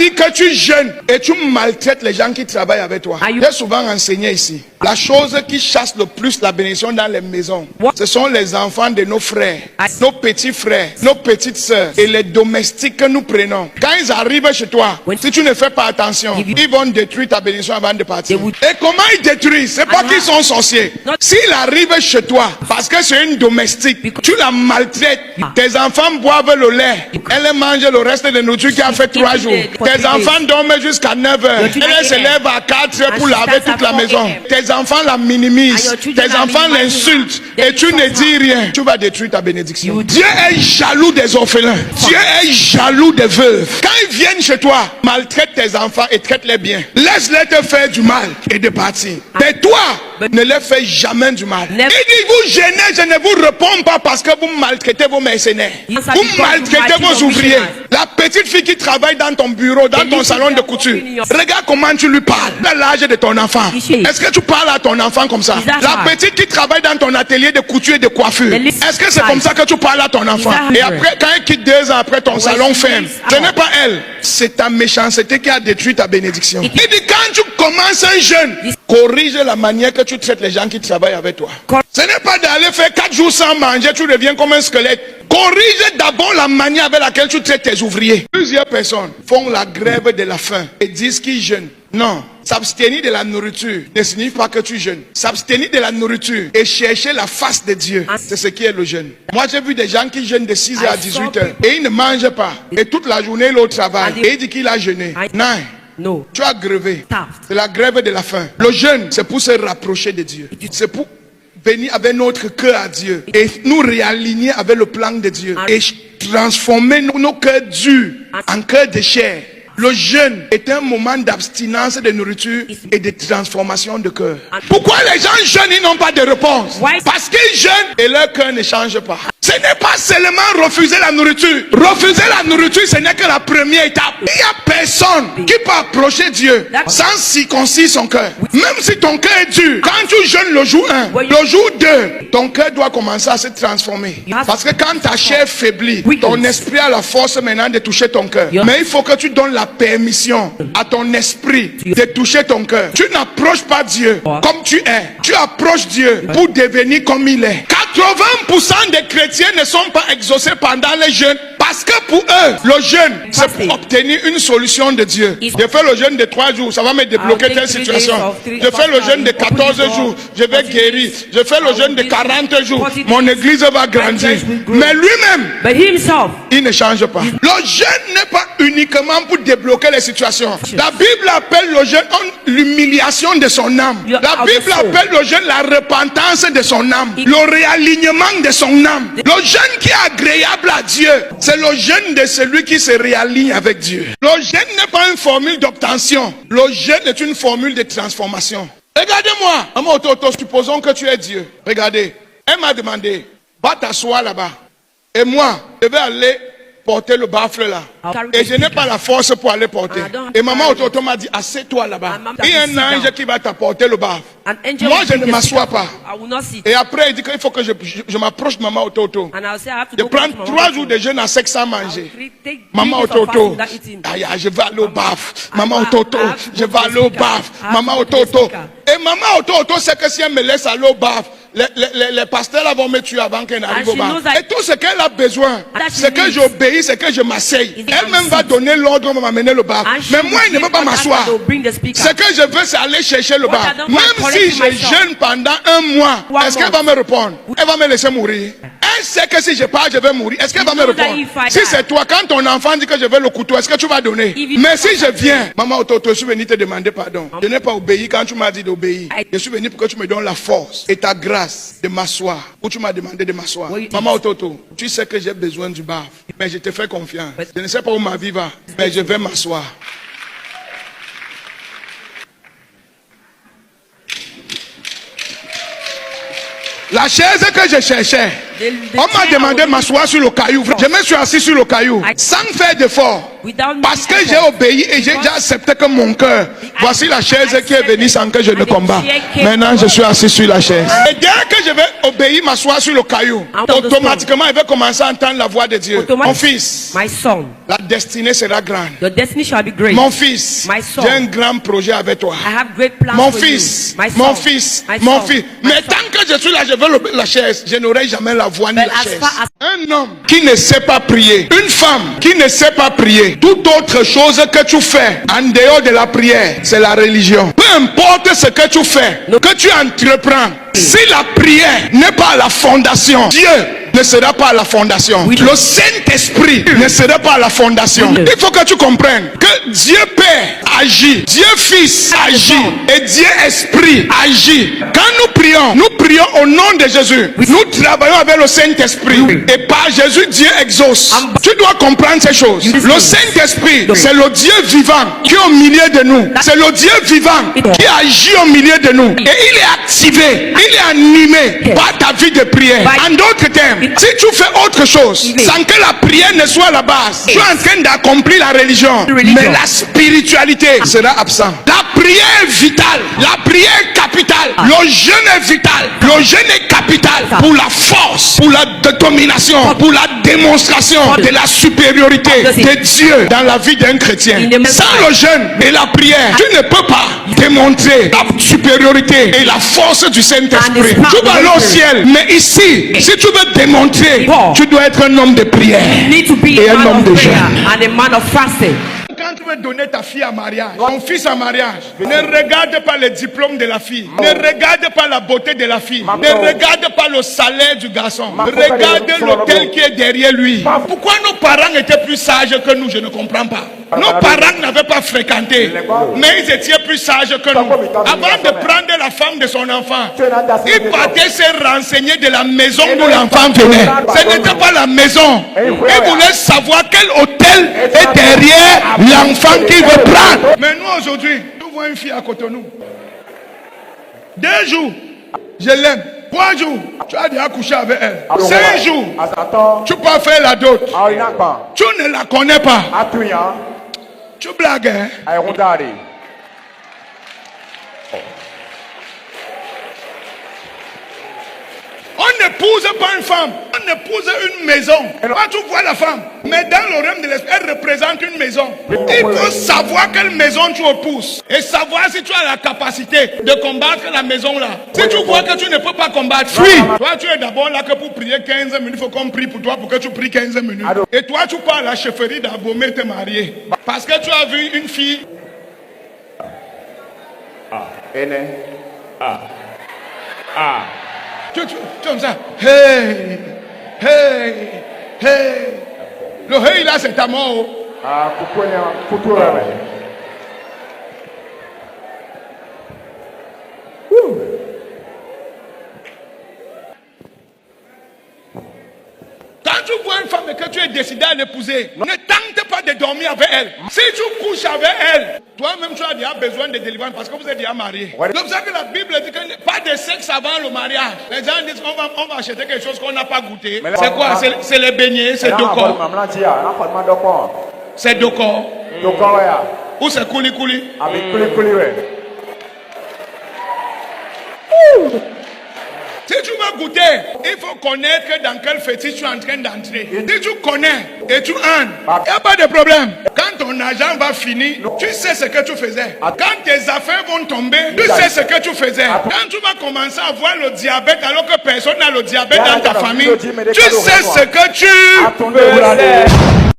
dit que tu jeûnes et tu maltraites les gens qui travaillent avec toi. J'ai souvent enseigné ici. La chose qui chasse le plus la bénédiction dans les maisons, ce sont les enfants de nos frères, nos petits frères, nos petites sœurs et les domestiques que nous prenons. Quand ils arrivent chez toi, si tu ne fais pas attention, ils vont détruire ta bénédiction avant de partir. Et comment ils détruisent? C'est pas qu'ils sont sorciers. S'il arrive chez toi, parce que c'est une domestique, tu la maltraites, tes enfants boivent le lait, elle mange le reste de nourriture qui a fait 3 jours. Tes enfants dorment jusqu'à 9 heures, elle se lève à 4 heures pour laver toute la maison. Tes enfants la minimisent, tes enfants l'insultent et tu ne dis rien. Tu vas détruire ta bénédiction. Dieu est jaloux des orphelins. Dieu est jaloux des veuves. Quand ils viennent chez toi, maltraite tes enfants et traite-les bien. Laisse-les te faire du mal et de partir. Mais toi, ne les fais jamais du mal. Il dit, vous gênez, je ne vous réponds pas parce que vous maltraitez vos mercenaires. Vous maltraitez vos ouvriers. La petite fille qui travaille dans ton bureau, dans ton salon de couture. Regarde comment tu lui parles. À l'âge de ton enfant. Est-ce que tu parles à ton enfant comme ça? La petite qui travaille dans ton atelier de couture et de coiffure. Est-ce que c'est comme ça que tu parles à ton enfant? Et après, quand elle quitte 2 ans après, ton salon ferme. Ce n'est pas elle. C'est ta méchanceté qui a détruit ta bénédiction. Il dit, quand tu commences un jeûne, corrige la manière que tu traites les gens qui travaillent avec toi. Ce n'est pas d'aller faire 4 jours sans manger, tu reviens comme un squelette. Corrige d'abord la manière avec laquelle tu traites tes ouvriers. Plusieurs personnes font la grève de la faim et disent qu'ils jeûnent. Non, s'abstenir de la nourriture ne signifie pas que tu jeûnes. S'abstenir de la nourriture et chercher la face de Dieu, c'est ce qui est le jeûne. Moi j'ai vu des gens qui jeûnent de 6h à 18h et ils ne mangent pas. Et toute la journée ils travaillent et il dit qu'il a jeûné. Non, tu as grevé. C'est la grève de la faim. Le jeûne, c'est pour se rapprocher de Dieu. C'est pour venir avec notre cœur à Dieu et nous réaligner avec le plan de Dieu et transformer nos cœurs durs en cœurs de chair. Le jeûne est un moment d'abstinence de nourriture et de transformation de cœur. Pourquoi les gens jeûnent, ils n'ont pas de réponse? Parce qu'ils jeûnent et leur cœur ne change pas. Ce n'est pas seulement refuser la nourriture. Refuser la nourriture, ce n'est que la première étape. Il n'y a personne qui peut approcher Dieu sans circoncire son cœur. Même si ton cœur est dur, quand tu jeûnes le jour 1, le jour 2, ton cœur doit commencer à se transformer. Parce que quand ta chair faiblit, ton esprit a la force maintenant de toucher ton cœur. Mais il faut que tu donnes la permission à ton esprit de toucher ton cœur. Tu n'approches pas Dieu comme tu es. Tu approches Dieu pour devenir comme il est. 80% des chrétiens ne sont pas exaucés pendant les jeûnes parce que pour eux, le jeûne, c'est pour obtenir une solution de Dieu. Je fais le jeûne de 3 jours, ça va me débloquer telle situation. Je fais le jeûne de 14 jours, je vais guérir. Je fais le jeûne de 40 jours, mon église va grandir. Mais lui-même, il ne change pas. Le jeûne n'est pas uniquement pour débloquer les situations. La Bible appelle le jeûne l'humiliation de son âme. La Bible appelle le jeûne la repentance de son âme. Le réalignement de son âme. Le jeûne qui est agréable à Dieu, c'est le jeûne de celui qui se réaligne avec Dieu. Le jeûne n'est pas une formule d'obtention. Le jeûne est une formule de transformation. Regardez-moi, maman Toto, supposons que tu es Dieu. Regardez, elle m'a demandé, va t'asseoir là-bas. Et moi, je vais aller porter le baffle là. Et je n'ai pas la force pour aller porter. Et maman Ototo m'a dit, assieds-toi là-bas. Il y a un ange qui va t'apporter le baffle. Moi, je ne m'assois pas. Et après, il dit qu'il faut que je m'approche de maman Ototo. Je prends 3 jours de jeûne à sec sans manger. Maman Ototo, je vais aller au baffle. Maman Ototo, je vais aller au baffle. Maman Ototo. Et maman Ototo sait que si elle me laisse aller au baffle, les pasteurs là vont me tuer avant qu'elle n'arrive au bar. Et tout ce qu'elle a besoin, c'est que j'obéis, c'est que je m'asseye. Elle-même va donner l'ordre, on va m'amener le bar. Mais moi, il ne veut pas m'asseoir. Ce que je veux, c'est aller chercher le bar. Même si je jeûne pendant 1 mois, est-ce qu'elle va me répondre? Elle va me laisser mourir. Elle sait que si je pars, je vais mourir. Est-ce qu'elle va me répondre? Si c'est toi, quand ton enfant dit que je veux le couteau, est-ce que tu vas donner? Mais si je viens, maman Ototo, je suis venu te demander pardon. Je n'ai pas obéi quand tu m'as dit d'obéir. Je suis venu pour que tu me donnes la force et ta grâce de m'asseoir. Ou tu m'as demandé de m'asseoir. Maman Ototo, tu sais que j'ai besoin du baf. Mais je te fais confiance. Je ne sais pas où ma vie va, mais je vais m'asseoir. La chaise que je cherchais, On m'a demandé de m'asseoir sur le caillou. Je me suis assis sur le caillou sans faire d'effort. Parce que j'ai obéi et j'ai déjà accepté que mon cœur, voici la chaise qui est venue sans que je ne combat. Maintenant, je suis assis sur la chaise. Et dès que je vais obéir, m'asseoir sur le caillou, automatiquement, je vais commencer à entendre la voix de Dieu. Mon fils, la destinée sera grande. Mon fils, j'ai un grand projet avec toi. Mon fils, mon fils, mon fils. Mais tant que je suis là, je veux la chaise. Je n'aurai jamais la voix ni la chaise. Un homme qui ne sait pas prier, une femme qui ne sait pas prier, toute autre chose que tu fais en dehors de la prière, c'est la religion. Peu importe ce que tu fais, que tu entreprends, si la prière n'est pas la fondation, Dieu ne sera pas la fondation. Le Saint-Esprit ne sera pas la fondation. Il faut que tu comprennes que Dieu Père agit, Dieu Fils agit et Dieu Esprit agit. Quand nous prions au nom de Jésus. Nous travaillons avec le Saint-Esprit. Et par Jésus, Dieu exauce. Tu dois comprendre ces choses. Le Saint-Esprit, c'est le Dieu vivant qui est au milieu de nous. C'est le Dieu vivant qui agit au milieu de nous. Et il est activé, il est animé par ta vie de prière. En d'autres termes, si tu fais autre chose sans que la prière ne soit la base, tu es en train d'accomplir la religion, mais la spiritualité sera absente. La prière est vitale, la prière est capitale, le jeûne est vital, le jeûne est capital pour la force, pour la domination, pour la démonstration de la supériorité de Dieu dans la vie d'un chrétien. Sans le jeûne et la prière, tu ne peux pas démontrer la supériorité et la force du Saint-Esprit. Tu vas aller au ciel, mais ici, si tu veux démontrer, tu dois être un homme de prière et un homme de jeûne. Quand tu veux donner ta fille à mariage, ton fils à mariage, ne regarde pas le diplôme de la fille, ne regarde pas la beauté de la fille, ne regarde pas le salaire du garçon, regarde l'hôtel qui est derrière lui. Pourquoi nos parents étaient plus sages que nous? Je ne comprends pas. Nos parents n'avaient pas fréquenté, mais ils étaient plus sages que nous. Avant de prendre la femme de son enfant, ils partaient se renseigner de la maison d'où l'enfant venait. Ce n'était pas la maison. Ils voulaient savoir quel hôtel est derrière l'enfant qu'il veut prendre. Mais nous aujourd'hui, nous voyons une fille à côté de nous. 2 jours, je l'aime. 3 jours, tu as déjà couché avec elle. 5 jours, tu peux faire la dot. Tu ne la connais pas. Tu blagues, hein? On n'épouse pas une femme, on épouse une maison. Quand tu vois la femme, mais dans le règne de l'esprit, elle représente une maison. Il faut savoir quelle maison tu épouses et savoir si tu as la capacité de combattre la maison là. Si tu vois que tu ne peux pas combattre, fuis. Toi, tu es d'abord là que pour prier 15 minutes, il faut qu'on prie pour toi pour que tu pries 15 minutes. Et toi, tu pars à la chefferie d'Abomey te marier parce que tu as vu une fille. Tu comme ça, hey, hey, hey. Le hey là c'est ta mort. Quand tu vois une femme et que tu es décidé à l'épouser, ne tente pas de dormir avec elle. Si tu couches avec elle, toi-même tu as déjà besoin de délivrance parce que vous êtes déjà mariés. C'est pour ça que la Bible dit que pas de sexe avant le mariage. Les gens disent qu'on va acheter quelque chose qu'on n'a pas goûté. C'est quoi? C'est les beignets, c'est Doko. C'est Doko. Ou c'est Kouli. Si tu veux goûter, il faut connaître dans quel fétiche tu es en train d'entrer. Si tu connais et tu aimes, il n'y a pas de problème. Quand ton argent va finir, tu sais ce que tu faisais. Quand tes affaires vont tomber, tu sais ce que tu faisais. Quand tu vas commencer à avoir le diabète alors que personne n'a le diabète dans ta famille, tu sais ce que tu faisais.